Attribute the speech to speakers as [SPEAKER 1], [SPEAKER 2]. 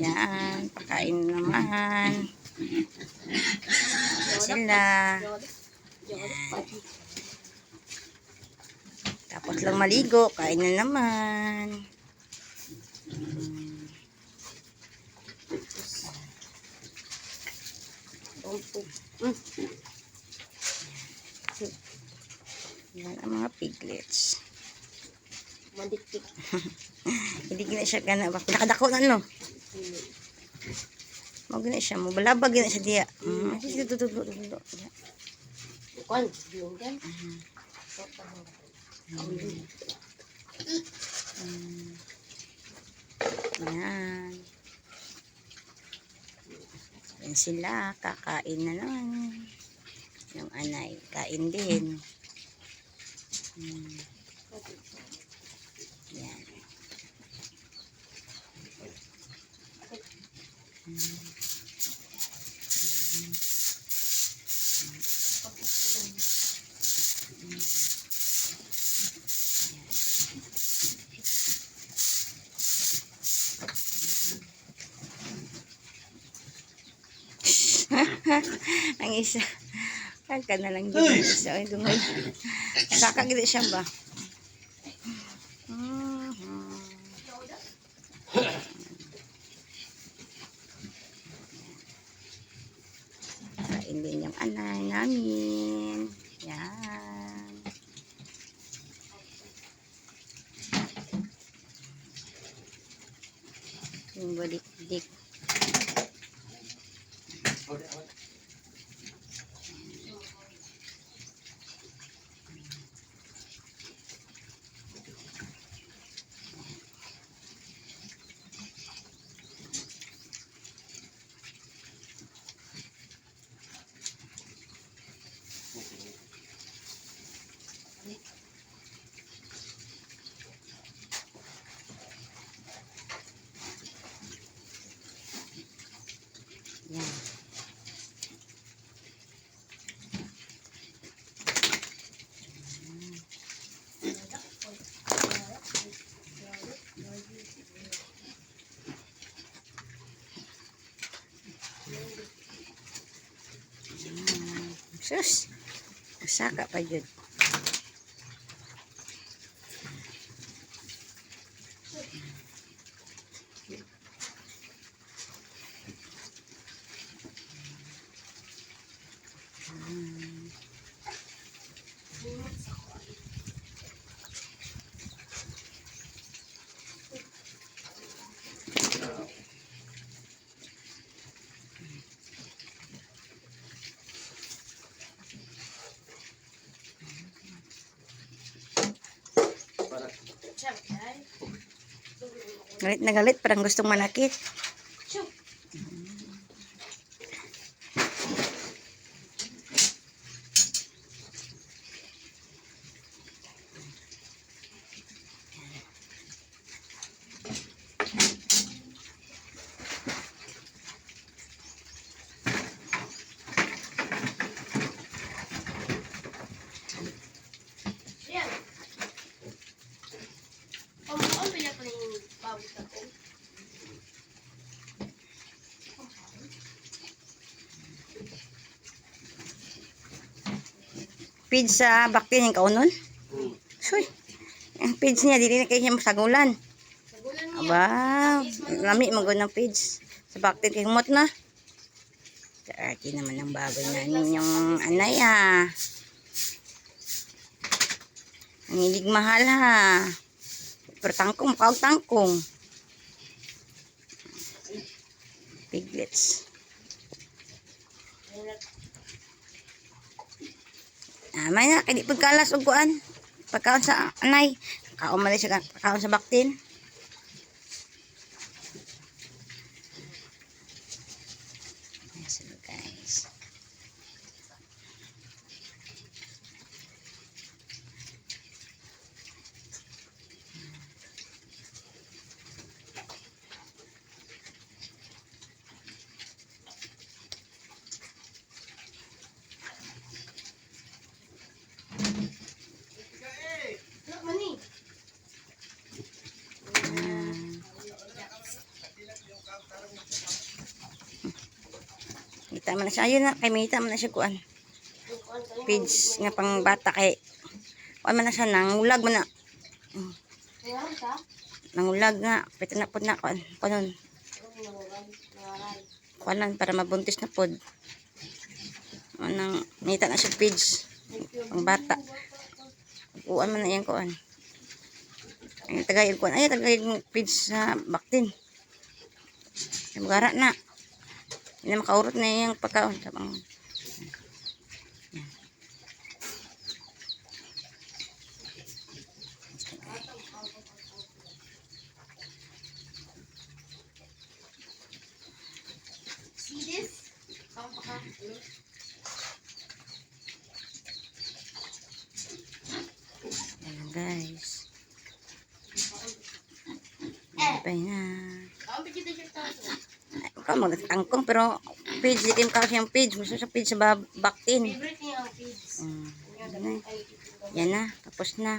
[SPEAKER 1] Yan, pakain naman. Sila. Yan. Tapos lang maligo, kain na naman. Yan ang mga piglets.
[SPEAKER 2] Madiktik.
[SPEAKER 1] Hindi gina siya gana. Pinakadako na no. Mag gina siya. Mabalabag gina siya diya. Sige, tutulo.
[SPEAKER 2] Bukan, belum kan?
[SPEAKER 1] Yan. Yan sila. Kakain na naman. Yung anay. Kain din. Yan. Ang isa. Kaka na lang yun. Ang isa. Ay, dungay. Saka gila siya ba? Kain din yung anay namin. Yan. Yung balik-dik. Yan. Sus. Saka pa yun. Galit na galit, parang gustong manakit. Pizza, bakit yung kaunon? Soy, ang page niya, dili na kayo siya masagulan. Aba, lami magod ng page. Sa bakit kay humot na. Kaki naman ang baboy namin yung anay ah. Ang hilig mahal ha. Pero tangkong, tangkong. Piglets. May na, kaya di pagkalas o kuan. Pagkaon sa anay. Kaon mali siya, kaon sa baktin. So guys. Kita man na siya. Ayun na, kay Mita man na siya kuan. Page nga pang bata kay kuan man na siya, nangulag man na.
[SPEAKER 2] Meron ka?
[SPEAKER 1] Nangulag nga. Pwede na pod na kuan. Kuanon. Kuanan para mabuntis na pod. Anang Mita na siya page. Pang bata. Kuan man na yan kuan. Ay tagay kuan. Ay tagay page sa baktin. Ay magara na. Hindi na makaurot na yung pagkaon. Sabang
[SPEAKER 2] See this? Saan pa ka?
[SPEAKER 1] ayan guys. Bye na.
[SPEAKER 2] Saan pa kita siya tayo?
[SPEAKER 1] Ikaw magkangkong pero page di kayo yung page. Gusto sa page sa baktin.
[SPEAKER 2] Favorite niya ang kids.
[SPEAKER 1] Yan na. Yan na. Tapos na.